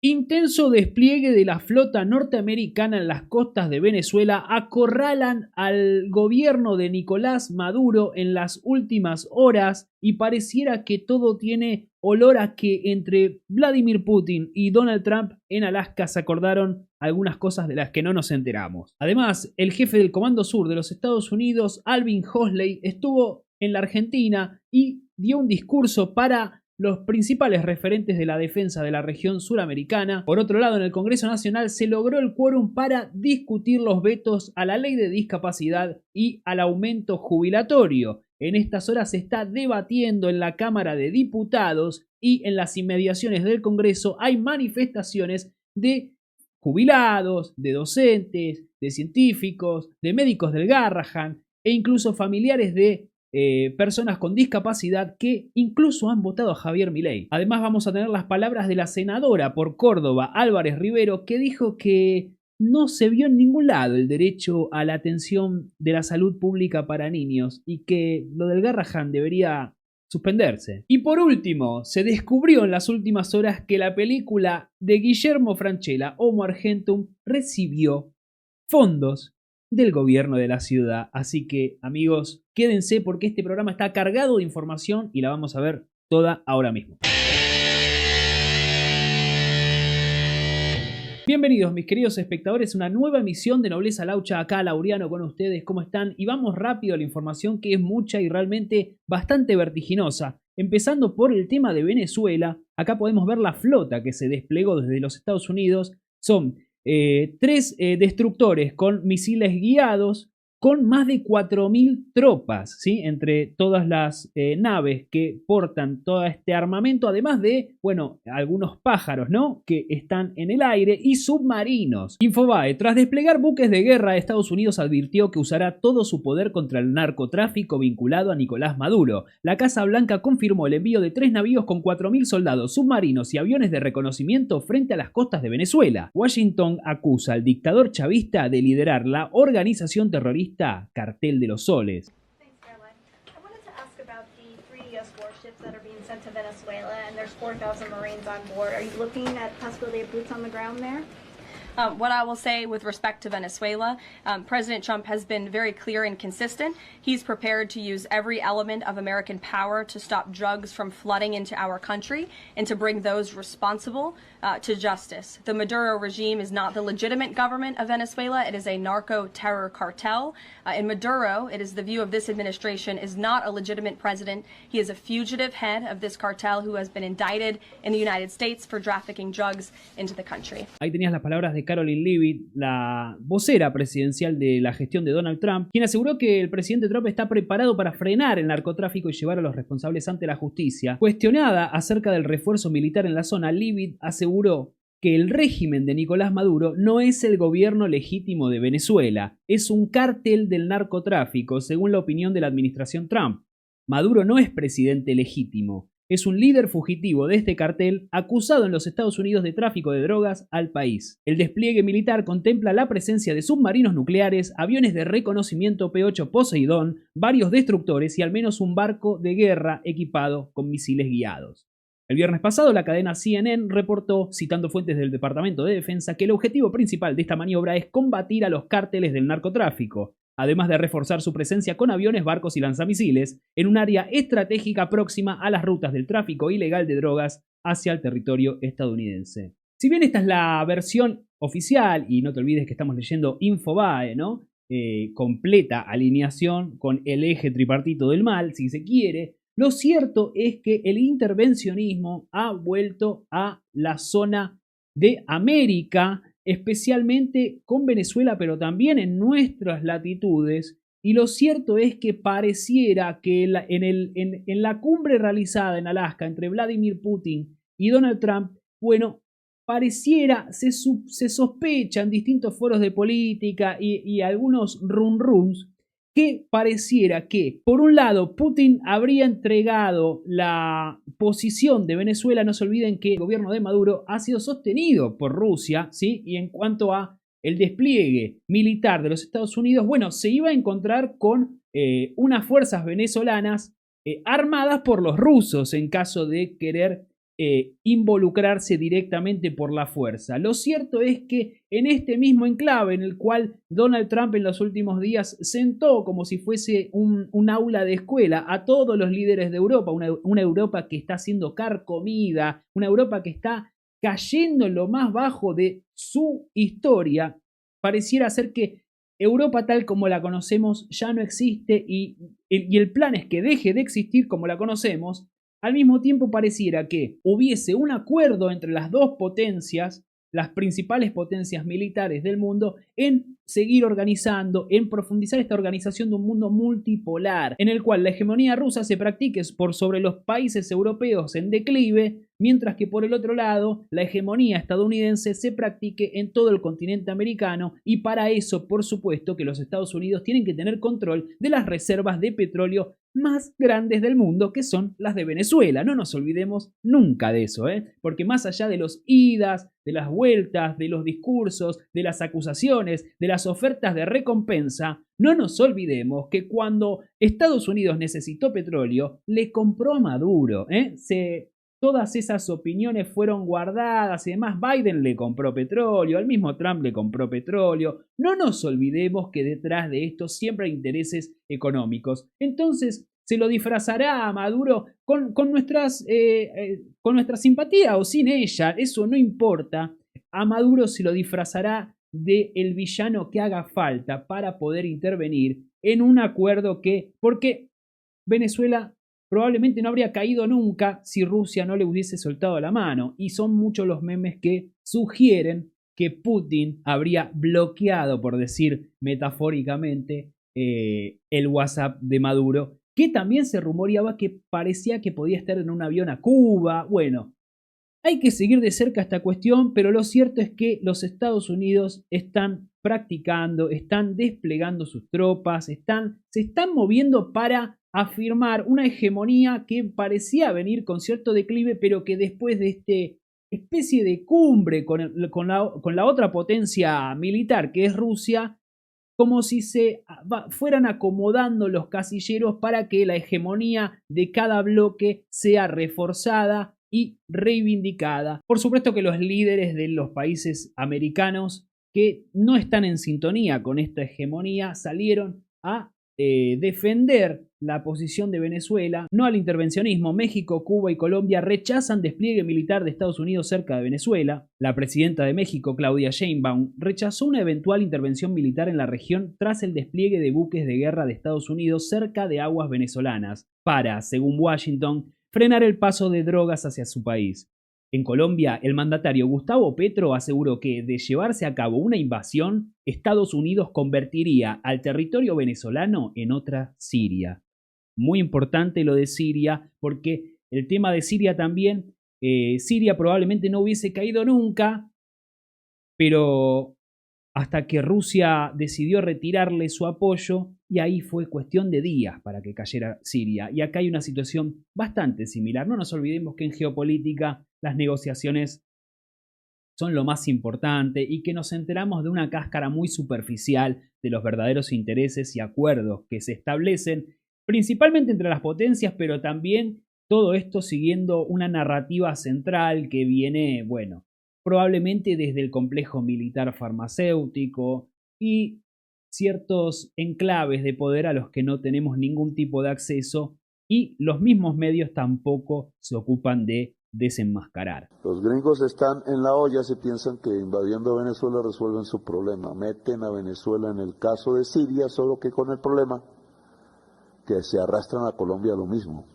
Intenso despliegue de la flota norteamericana en las costas de Venezuela acorralan al gobierno de Nicolás Maduro en las últimas horas y pareciera que todo tiene olor a que entre Vladimir Putin y Donald Trump en Alaska se acordaron algunas cosas de las que no nos enteramos. Además, el jefe del Comando Sur de los Estados Unidos, Alvin Hosley, estuvo en la Argentina y dio un discurso para los principales referentes de la defensa de la región suramericana. Por otro lado, en el Congreso Nacional se logró el quórum para discutir los vetos a la ley de discapacidad y al aumento jubilatorio. En estas horas se está debatiendo en la Cámara de Diputados y en las inmediaciones del Congreso hay manifestaciones de jubilados, de docentes, de científicos, de médicos del Garrahan e incluso familiares de personas con discapacidad que incluso han votado a Javier Milei. Además vamos a tener las palabras de la senadora por Córdoba, Álvarez Rivero, que dijo que no se vio en ningún lado el derecho a la atención de la salud pública para niños y que lo del Garrahan debería suspenderse. Y por último, se descubrió en las últimas horas que la película de Guillermo Francella, Homo Argentum, recibió fondos del gobierno de la ciudad. Así que, amigos, quédense porque este programa está cargado de información y la vamos a ver toda ahora mismo. Bienvenidos, mis queridos espectadores, a una nueva emisión de Nobleza Laucha. Acá Laureano con ustedes, ¿cómo están? Y vamos rápido a la información, que es mucha y realmente bastante vertiginosa. Empezando por el tema de Venezuela, acá podemos ver la flota que se desplegó desde los Estados Unidos. Son 3 destructores con misiles guiados, con más de 4.000 tropas, ¿sí? Entre todas las naves que portan todo este armamento, además de, bueno, algunos pájaros, ¿no?, que están en el aire, y submarinos. Infobae: tras desplegar buques de guerra, Estados Unidos advirtió que usará todo su poder contra el narcotráfico vinculado a Nicolás Maduro. La Casa Blanca confirmó el envío de 3 navíos con 4.000 soldados, submarinos y aviones de reconocimiento frente a las costas de Venezuela. Washington acusa al dictador chavista de liderar la organización terrorista Cartel de los Soles. Thanks, Caroline. I wanted to ask about the 3 U.S. warships that are being sent to Venezuela, and there's 4,000 Marines on board. Are you looking at possibility of boots on the ground there? What I will say with respect to Venezuela, President Trump has been very clear and consistent. He's prepared to use every element of American power to stop drugs from flooding into our country and to bring those responsible to justice. The Maduro regime is not the legitimate government of Venezuela. It is a narco-terror cartel. In Maduro, it is the view of this administration, is not a legitimate president. He is a fugitive head of this cartel who has been indicted in the United States for trafficking drugs into the country. Ahí tenías las palabras de Caroline Leavitt, la vocera presidencial de la gestión de Donald Trump, quien aseguró que el presidente Trump está preparado para frenar el narcotráfico y llevar a los responsables ante la justicia. Cuestionada acerca del refuerzo militar en la zona, Leavitt aseguró que el régimen de Nicolás Maduro no es el gobierno legítimo de Venezuela, es un cártel del narcotráfico, según la opinión de la administración Trump. Maduro no es presidente legítimo. Es un líder fugitivo de este cartel acusado en los Estados Unidos de tráfico de drogas al país. El despliegue militar contempla la presencia de submarinos nucleares, aviones de reconocimiento P-8 Poseidón, varios destructores y al menos un barco de guerra equipado con misiles guiados. El viernes pasado, la cadena CNN reportó, citando fuentes del Departamento de Defensa, que el objetivo principal de esta maniobra es combatir a los cárteles del narcotráfico, además de reforzar su presencia con aviones, barcos y lanzamisiles en un área estratégica próxima a las rutas del tráfico ilegal de drogas hacia el territorio estadounidense. Si bien esta es la versión oficial, y no te olvides que estamos leyendo Infobae, ¿no? Completa alineación con el eje tripartito del mal, si se quiere, lo cierto es que el intervencionismo ha vuelto a la zona de América, especialmente con Venezuela, pero también en nuestras latitudes, y lo cierto es que pareciera que en la cumbre realizada en Alaska entre Vladimir Putin y Donald Trump, bueno, pareciera, se sospecha en distintos foros de política y algunos run-runs, que pareciera que, por un lado, Putin habría entregado la posición de Venezuela. No se olviden que el gobierno de Maduro ha sido sostenido por Rusia, ¿sí? Y en cuanto a el despliegue militar de los Estados Unidos, bueno, se iba a encontrar con unas fuerzas venezolanas armadas por los rusos en caso de querer involucrarse directamente por la fuerza. Lo cierto es que en este mismo enclave en el cual Donald Trump en los últimos días sentó como si fuese un aula de escuela a todos los líderes de Europa, una Europa que está siendo carcomida, una Europa que está cayendo en lo más bajo de su historia, pareciera ser que Europa tal como la conocemos ya no existe y el plan es que deje de existir como la conocemos. Al mismo tiempo pareciera que hubiese un acuerdo entre las dos potencias, las principales potencias militares del mundo, en seguir organizando, en profundizar esta organización de un mundo multipolar, en el cual la hegemonía rusa se practique por sobre los países europeos en declive, mientras que por el otro lado la hegemonía estadounidense se practique en todo el continente americano, y para eso, por supuesto, que los Estados Unidos tienen que tener control de las reservas de petróleo más grandes del mundo, que son las de Venezuela. No nos olvidemos nunca de eso, porque más allá de los idas, de las vueltas, de los discursos, de las acusaciones, de las ofertas de recompensa, no nos olvidemos que cuando Estados Unidos necesitó petróleo, le compró a Maduro. Todas esas opiniones fueron guardadas y demás. Biden le compró petróleo, al mismo Trump le compró petróleo. No nos olvidemos que detrás de esto siempre hay intereses económicos. Entonces, ¿se lo disfrazará a Maduro con nuestra simpatía o sin ella? Eso no importa. A Maduro se lo disfrazará de el villano que haga falta para poder intervenir en un acuerdo porque Venezuela probablemente no habría caído nunca si Rusia no le hubiese soltado la mano, y son muchos los memes que sugieren que Putin habría bloqueado, por decir metafóricamente, el WhatsApp de Maduro, que también se rumoreaba que parecía que podía estar en un avión a Cuba. Bueno, hay que seguir de cerca esta cuestión, pero lo cierto es que los Estados Unidos están practicando, están desplegando sus tropas, se están moviendo para afirmar una hegemonía que parecía venir con cierto declive, pero que después de esta especie de cumbre con la otra potencia militar que es Rusia, como si se fueran acomodando los casilleros para que la hegemonía de cada bloque sea reforzada y reivindicada. Por supuesto que los líderes de los países americanos que no están en sintonía con esta hegemonía salieron a defender la posición de Venezuela, no al intervencionismo. México, Cuba y Colombia rechazan despliegue militar de Estados Unidos cerca de Venezuela. La presidenta de México, Claudia Sheinbaum, rechazó una eventual intervención militar en la región tras el despliegue de buques de guerra de Estados Unidos cerca de aguas venezolanas para, según Washington, frenar el paso de drogas hacia su país. En Colombia, el mandatario Gustavo Petro aseguró que, de llevarse a cabo una invasión, Estados Unidos convertiría al territorio venezolano en otra Siria. Muy importante lo de Siria, porque el tema de Siria también, Siria probablemente no hubiese caído nunca, pero hasta que Rusia decidió retirarle su apoyo, y ahí fue cuestión de días para que cayera Siria. Y acá hay una situación bastante similar. No nos olvidemos que en geopolítica las negociaciones son lo más importante y que nos enteramos de una cáscara muy superficial de los verdaderos intereses y acuerdos que se establecen principalmente entre las potencias, pero también todo esto siguiendo una narrativa central que viene, bueno, probablemente desde el complejo militar farmacéutico y ciertos enclaves de poder a los que no tenemos ningún tipo de acceso, y los mismos medios tampoco se ocupan de desenmascarar. Los gringos están en la olla si piensan que invadiendo Venezuela resuelven su problema. Meten a Venezuela en el caso de Siria, solo que con el problema que se arrastran a Colombia lo mismo.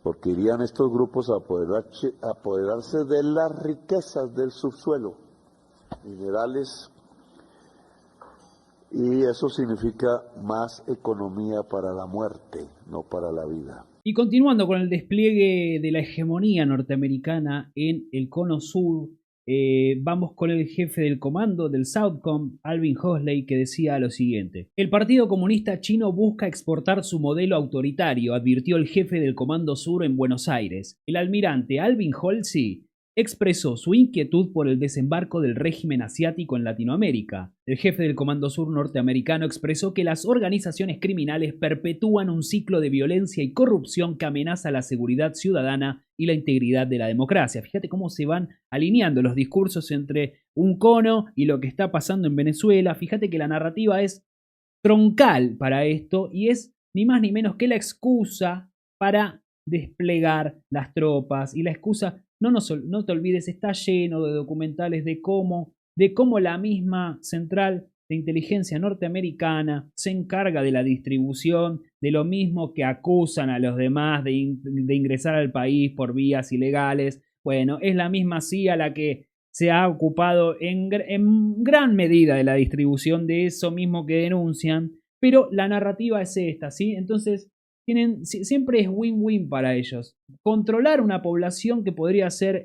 Porque irían estos grupos a apoderarse de las riquezas del subsuelo, minerales, y eso significa más economía para la muerte, no para la vida. Y continuando con el despliegue de la hegemonía norteamericana en el cono sur, vamos con el jefe del comando del Southcom, Alvin Hoxley, que decía lo siguiente: el Partido Comunista Chino busca exportar su modelo autoritario, advirtió el jefe del Comando Sur en Buenos Aires. El almirante Alvin Hoxley expresó su inquietud por el desembarco del régimen asiático en Latinoamérica. El jefe del Comando Sur norteamericano expresó que las organizaciones criminales perpetúan un ciclo de violencia y corrupción que amenaza la seguridad ciudadana y la integridad de la democracia. Fíjate cómo se van alineando los discursos entre un cono y lo que está pasando en Venezuela. Fíjate que la narrativa es troncal para esto y es ni más ni menos que la excusa para desplegar las tropas. Y la excusa, no te olvides, está lleno de documentales de cómo la misma central de inteligencia norteamericana se encarga de la distribución de lo mismo que acusan a los demás de ingresar al país por vías ilegales. Bueno, es la misma CIA la que se ha ocupado en gran medida de la distribución de eso mismo que denuncian, pero la narrativa es esta, ¿sí? Entonces, siempre es win-win para ellos. Controlar una población que podría ser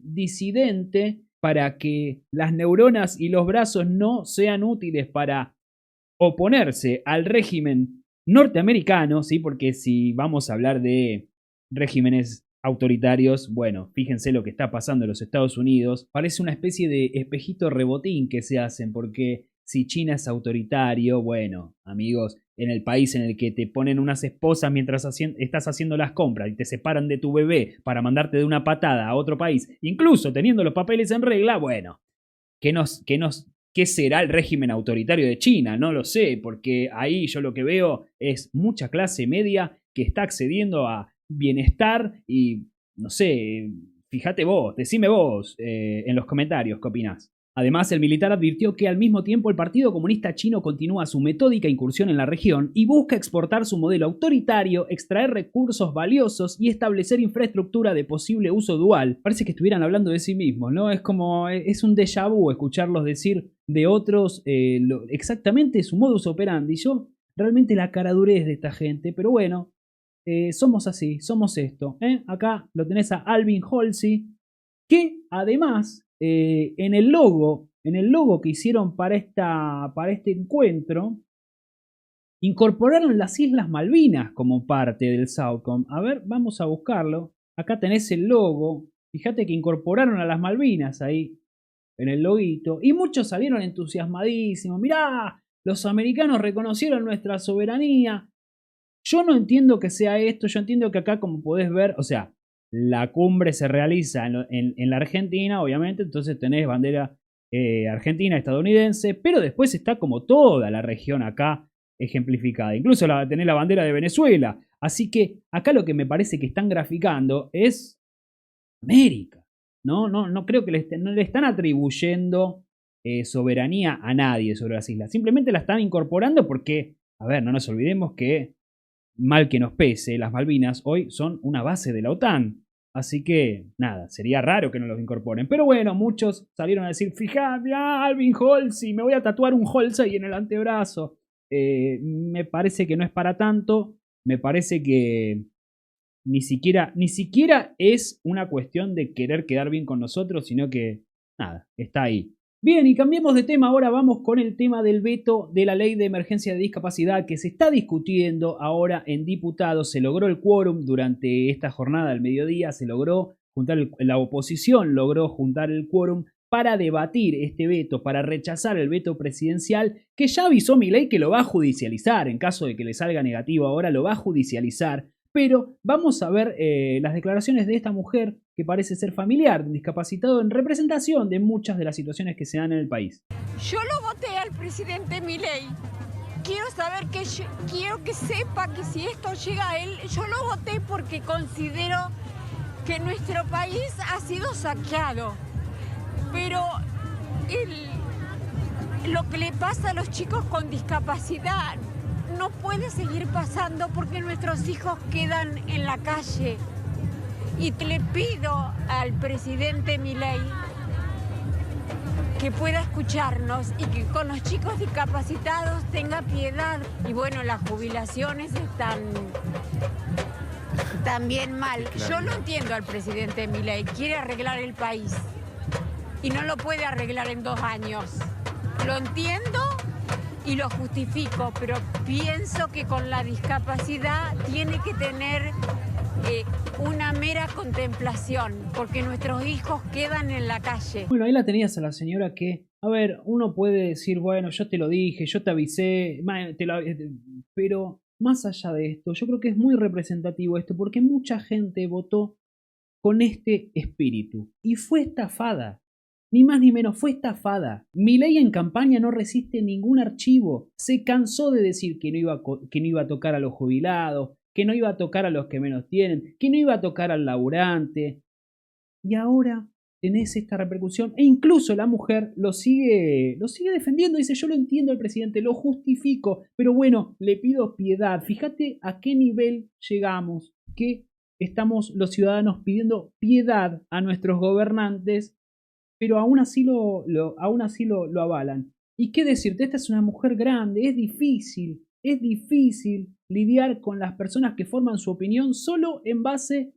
disidente para que las neuronas y los brazos no sean útiles para oponerse al régimen norteamericano, ¿sí? Porque si vamos a hablar de regímenes autoritarios, bueno, fíjense lo que está pasando en los Estados Unidos. Parece una especie de espejito rebotín que se hacen, porque si China es autoritario, bueno, amigos, en el país en el que te ponen unas esposas mientras estás haciendo las compras y te separan de tu bebé para mandarte de una patada a otro país, incluso teniendo los papeles en regla, bueno, ¿qué será el régimen autoritario de China? No lo sé, porque ahí yo lo que veo es mucha clase media que está accediendo a bienestar y, no sé, fíjate vos, decime vos en los comentarios qué opinás. Además, el militar advirtió que al mismo tiempo el Partido Comunista Chino continúa su metódica incursión en la región y busca exportar su modelo autoritario, extraer recursos valiosos y establecer infraestructura de posible uso dual. Parece que estuvieran hablando de sí mismos, ¿no? Es como, es un déjà vu escucharlos decir de otros exactamente su modus operandi. Yo realmente la caradurez de esta gente, pero bueno, somos así, somos esto. Acá lo tenés a Alvin Halsey, que además en el logo que hicieron para este encuentro, incorporaron las Islas Malvinas como parte del Southcom. A ver, vamos a buscarlo. Acá tenés el logo. Fíjate que incorporaron a las Malvinas ahí en el loguito. Y muchos salieron entusiasmadísimos. Mirá, los americanos reconocieron nuestra soberanía. Yo no entiendo que sea esto. Yo entiendo que acá, como podés ver, o sea, la cumbre se realiza en la Argentina, obviamente, entonces tenés bandera argentina, estadounidense, pero después está como toda la región acá ejemplificada. Incluso tenés la bandera de Venezuela. Así que acá lo que me parece que están graficando es América. No creo que no le están atribuyendo soberanía a nadie sobre las islas. Simplemente la están incorporando porque, a ver, no nos olvidemos que, mal que nos pese, las Malvinas hoy son una base de la OTAN. Así que, nada, sería raro que no los incorporen. Pero bueno, muchos salieron a decir, fíjate, Alvin Halsey, me voy a tatuar un Halsey en el antebrazo. Me parece que no es para tanto. Me parece que ni siquiera es una cuestión de querer quedar bien con nosotros, sino que, nada, está ahí. Bien, y cambiemos de tema, ahora vamos con el tema del veto de la ley de emergencia de discapacidad que se está discutiendo ahora en diputados. Se logró el quórum durante esta jornada del mediodía, se logró juntar, la oposición logró juntar el quórum para debatir este veto, para rechazar el veto presidencial que ya avisó Milei que lo va a judicializar, en caso de que le salga negativo ahora lo va a judicializar. Pero vamos a ver las declaraciones de esta mujer que parece ser familiar de un discapacitado en representación de muchas de las situaciones que se dan en el país. Yo lo voté al presidente Milei. Quiero que sepa que si esto llega a él, yo lo voté porque considero que nuestro país ha sido saqueado. Pero lo que le pasa a los chicos con discapacidad no puede seguir pasando porque nuestros hijos quedan en la calle. Y le pido al presidente Milei que pueda escucharnos y que con los chicos discapacitados tenga piedad. Y bueno, las jubilaciones están también mal. Yo lo entiendo al presidente Milei, quiere arreglar el país y no lo puede arreglar en 2 años. Lo entiendo y lo justifico, pero pienso que con la discapacidad tiene que tener una mera contemplación, porque nuestros hijos quedan en la calle. Bueno, ahí la tenías a la señora que, a ver, uno puede decir, bueno, yo te lo dije, yo te avisé, pero más allá de esto, yo creo que es muy representativo esto, porque mucha gente votó con este espíritu y fue estafada. Ni más ni menos, fue estafada. Milei en campaña no resiste ningún archivo. Se cansó de decir que no iba a tocar a los jubilados, que no iba a tocar a los que menos tienen, que no iba a tocar al laburante. Y ahora tenés esta repercusión. E incluso la mujer lo sigue defendiendo. Dice, yo lo entiendo al presidente, lo justifico, pero bueno, le pido piedad. Fíjate a qué nivel llegamos, que estamos los ciudadanos pidiendo piedad a nuestros gobernantes, pero aún así lo avalan. ¿Y qué decirte? Esta es una mujer grande, es difícil lidiar con las personas que forman su opinión solo en base,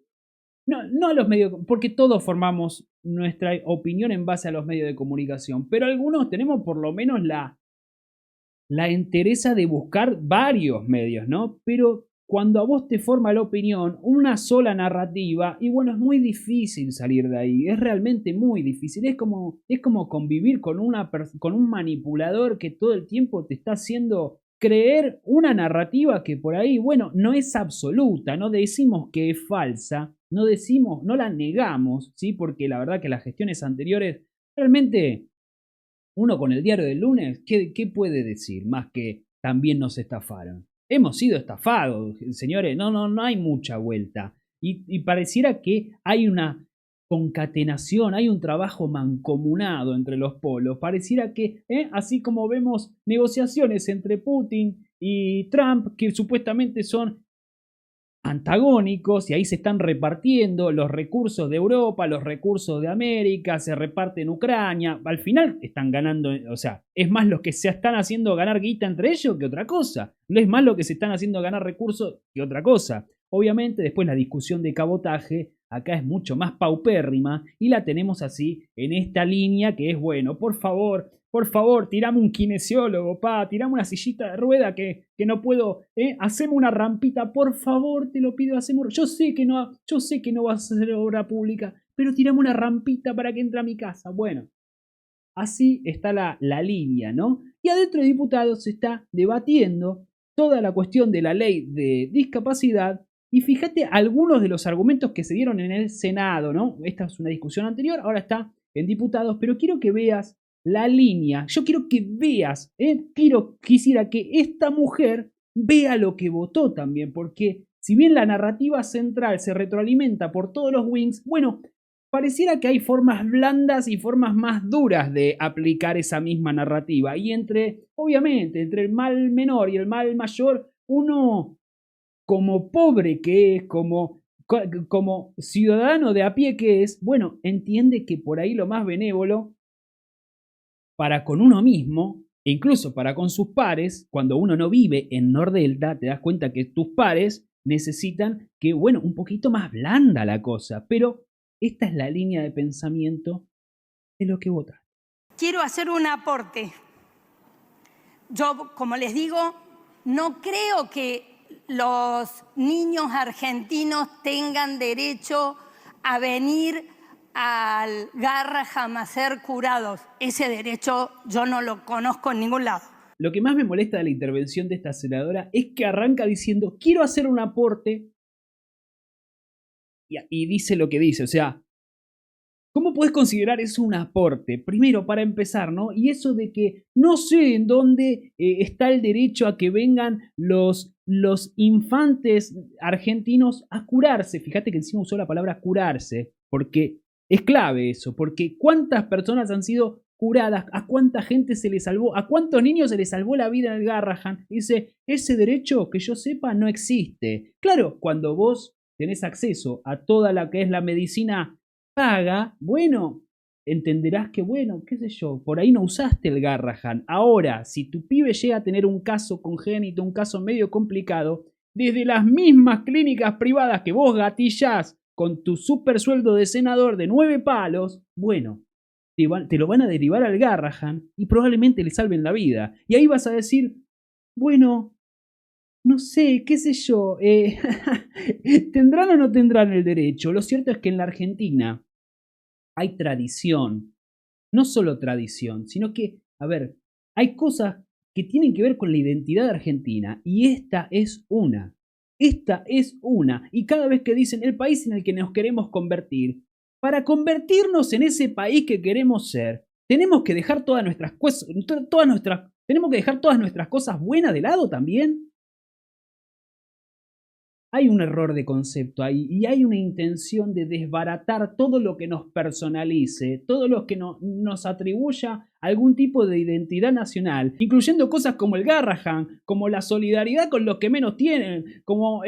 no a los medios, porque todos formamos nuestra opinión en base a los medios de comunicación, pero algunos tenemos por lo menos la entereza de buscar varios medios, ¿no? Pero cuando a vos te forma la opinión, una sola narrativa, y bueno, es muy difícil salir de ahí, es realmente muy difícil, es como convivir con un manipulador que todo el tiempo te está haciendo creer una narrativa que por ahí, bueno, no es absoluta, no decimos que es falsa, no la negamos, ¿sí? Porque la verdad que las gestiones anteriores, realmente, uno con el diario del lunes, ¿qué puede decir más que también nos estafaron? Hemos sido estafados, señores, no hay mucha vuelta. Y pareciera que hay una concatenación, hay un trabajo mancomunado entre los polos. Pareciera que, así como vemos negociaciones entre Putin y Trump, que supuestamente son antagónicos y ahí se están repartiendo los recursos de Europa, los recursos de América, se reparten Ucrania, al final están ganando, o sea, es más lo que se están haciendo ganar guita entre ellos que otra cosa, no es más lo que se están haciendo ganar recursos que otra cosa. Obviamente después la discusión de cabotaje acá es mucho más paupérrima y la tenemos así en esta línea que es, bueno, por favor, tirame un kinesiólogo, tirame una sillita de rueda que no puedo, haceme una rampita, por favor, te lo pido, yo sé que no vas a hacer obra pública, pero tirame una rampita para que entre a mi casa. Bueno, así está la línea, ¿no? Y adentro de diputados se está debatiendo toda la cuestión de la ley de discapacidad. Y fíjate algunos de los argumentos que se dieron en el Senado, ¿no? Esta es una discusión anterior, ahora está en diputados, pero quiero que veas la línea. Yo quiero que veas, quisiera que esta mujer vea lo que votó también, porque si bien la narrativa central se retroalimenta por todos los wings, bueno, pareciera que hay formas blandas y formas más duras de aplicar esa misma narrativa. Y obviamente, entre el mal menor y el mal mayor, uno, como pobre que es, como ciudadano de a pie que es, bueno, entiende que por ahí lo más benévolo para con uno mismo, e incluso para con sus pares, cuando uno no vive en Nordelta, te das cuenta que tus pares necesitan que, bueno, un poquito más blanda la cosa, pero esta es la línea de pensamiento de lo que votas. Quiero hacer un aporte. Yo, como les digo, no creo que los niños argentinos tengan derecho a venir al Garrahan a ser curados. Ese derecho yo no lo conozco en ningún lado. Lo que más me molesta de la intervención de esta senadora es que arranca diciendo, quiero hacer un aporte, y dice lo que dice, o sea, ¿cómo puedes considerar eso un aporte? Primero, para empezar, ¿no? Y eso de que no sé en dónde está el derecho a que vengan los infantes argentinos a curarse. Fíjate que encima usó la palabra curarse, porque es clave eso, porque cuántas personas han sido curadas, a cuánta gente se le salvó, a cuántos niños se les salvó la vida en el Garrahan. Dice, ese derecho que yo sepa no existe. Claro, cuando vos tenés acceso a toda la que es la medicina paga, bueno, entenderás que, bueno, qué sé yo, por ahí no usaste el Garrahan. Ahora, si tu pibe llega a tener un caso congénito, un caso medio complicado, desde las mismas clínicas privadas que vos gatillás con tu super sueldo de senador de 9 palos, bueno, te lo van a derivar al Garrahan y probablemente le salven la vida. Y ahí vas a decir, bueno, no sé, qué sé yo, ¿tendrán o no tendrán el derecho? Lo cierto es que en la Argentina hay tradición, no solo tradición, sino que, a ver, hay cosas que tienen que ver con la identidad argentina y esta es una. Esta es una. Y cada vez que dicen el país en el que nos queremos convertir, para convertirnos en ese país que queremos ser, tenemos que dejar todas nuestras cosas, tenemos que dejar todas nuestras cosas buenas de lado también. Hay un error de concepto ahí y hay una intención de desbaratar todo lo que nos personalice, todo lo que nos atribuya algún tipo de identidad nacional, incluyendo cosas como el Garrahan, como la solidaridad con los que menos tienen, como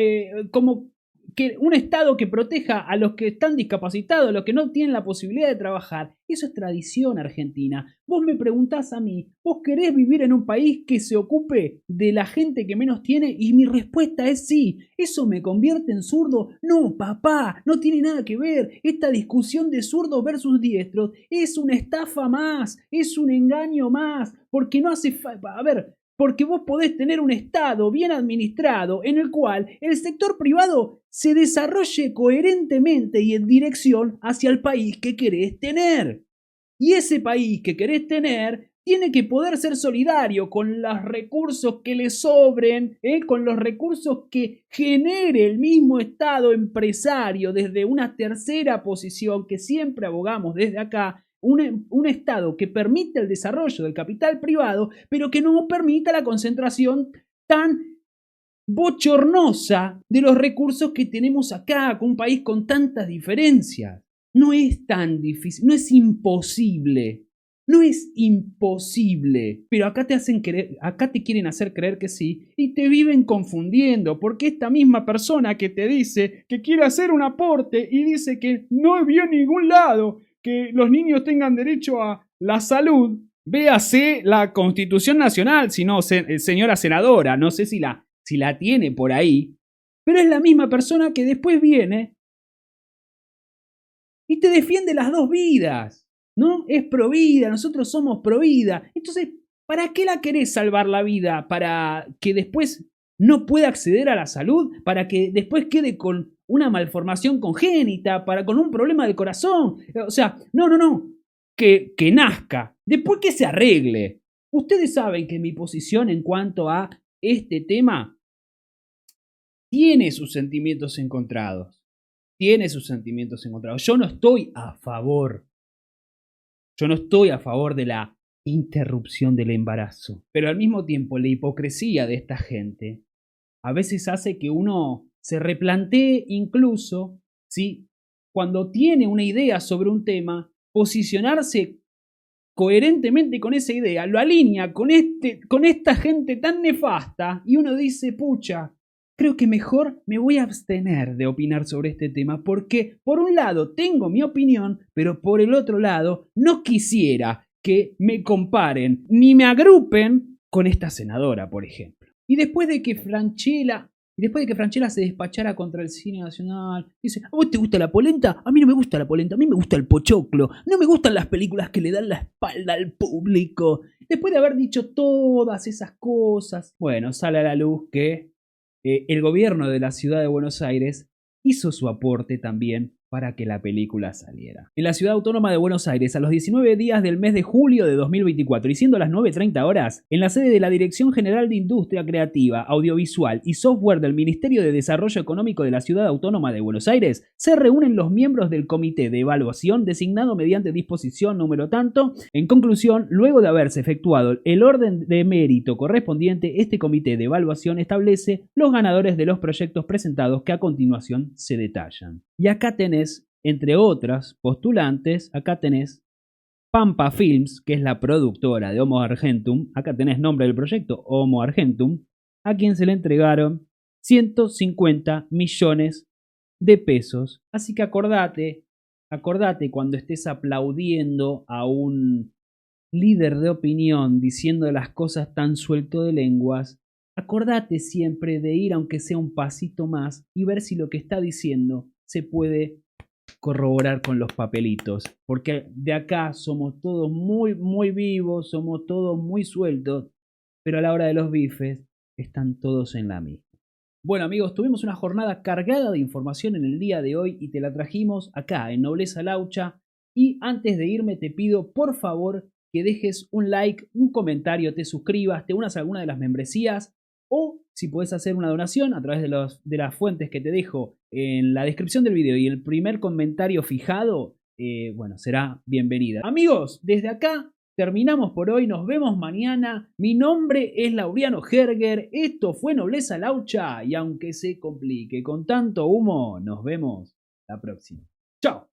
que un Estado que proteja a los que están discapacitados, a los que no tienen la posibilidad de trabajar. Eso es tradición argentina. Vos me preguntás a mí, ¿vos querés vivir en un país que se ocupe de la gente que menos tiene? Y mi respuesta es sí. ¿Eso me convierte en zurdo? No, papá, no tiene nada que ver. Esta discusión de zurdos versus diestros es una estafa más, es un engaño más, porque no hace falta... A ver... Porque vos podés tener un Estado bien administrado en el cual el sector privado se desarrolle coherentemente y en dirección hacia el país que querés tener. Y ese país que querés tener tiene que poder ser solidario con los recursos que le sobren, con los recursos que genere el mismo Estado empresario desde una tercera posición que siempre abogamos desde acá. Un Estado que permita el desarrollo del capital privado, pero que no permita la concentración tan bochornosa de los recursos que tenemos acá, con un país con tantas diferencias. No es tan difícil, no es imposible. No es imposible, pero acá te quieren hacer creer que sí y te viven confundiendo, porque esta misma persona que te dice que quiere hacer un aporte y dice que no vio en ningún lado que los niños tengan derecho a la salud, véase la Constitución Nacional, si no, señora senadora, no sé si la tiene por ahí, pero es la misma persona que después viene y te defiende las dos vidas, ¿no? Es provida, nosotros somos provida. Entonces, ¿para qué la querés salvar la vida? ¿Para que después no pueda acceder a la salud? ¿Para que después quede con una malformación congénita? ¿Con un problema del corazón? O sea, no. Que nazca. Después que se arregle. Ustedes saben que mi posición en cuanto a este tema tiene sus sentimientos encontrados. Yo no estoy a favor. De la interrupción del embarazo. Pero al mismo tiempo, la hipocresía de esta gente a veces hace que uno se replantee incluso, ¿sí?, cuando tiene una idea sobre un tema, posicionarse coherentemente con esa idea, lo alinea con esta gente tan nefasta y uno dice, pucha, creo que mejor me voy a abstener de opinar sobre este tema porque por un lado tengo mi opinión, pero por el otro lado no quisiera que me comparen ni me agrupen con esta senadora, por ejemplo. Y después de que Franchella se despachara contra el cine nacional, dice, ¿a vos te gusta la polenta? A mí no me gusta la polenta, a mí me gusta el pochoclo, no me gustan las películas que le dan la espalda al público. Después de haber dicho todas esas cosas, bueno, sale a la luz que el gobierno de la ciudad de Buenos Aires hizo su aporte también para que la película saliera. En la ciudad autónoma de Buenos Aires, a los 19 días del mes de julio de 2024 y siendo las 9:30 horas, en la sede de la Dirección General de Industria Creativa, Audiovisual y Software del Ministerio de Desarrollo Económico de la ciudad autónoma de Buenos Aires, se reúnen los miembros del Comité de Evaluación designado mediante disposición número tanto. En conclusión, luego de haberse efectuado el orden de mérito correspondiente, este Comité de Evaluación establece los ganadores de los proyectos presentados que a continuación se detallan. Y acá tenés, entre otras postulantes, acá tenés Pampa Films, que es la productora de Homo Argentum, acá tenés nombre del proyecto, Homo Argentum, a quien se le entregaron 150 millones de pesos. Así que acordate cuando estés aplaudiendo a un líder de opinión diciendo las cosas tan suelto de lenguas, acordate siempre de ir aunque sea un pasito más y ver si lo que está diciendo se puede corroborar con los papelitos, porque de acá somos todos muy vivos, somos todos muy sueltos, pero a la hora de los bifes están todos en la misma. Bueno amigos, tuvimos una jornada cargada de información en el día de hoy y te la trajimos acá en Nobleza Laucha. Y antes de irme te pido por favor que dejes un like, un comentario, te suscribas, te unas a alguna de las membresías o si puedes hacer una donación a través de las fuentes que te dejo en la descripción del video y el primer comentario fijado, bueno, será bienvenida. Amigos, desde acá terminamos por hoy, nos vemos mañana. Mi nombre es Laureano Herger, esto fue Nobleza Laucha y aunque se complique con tanto humo, nos vemos la próxima. ¡Chao!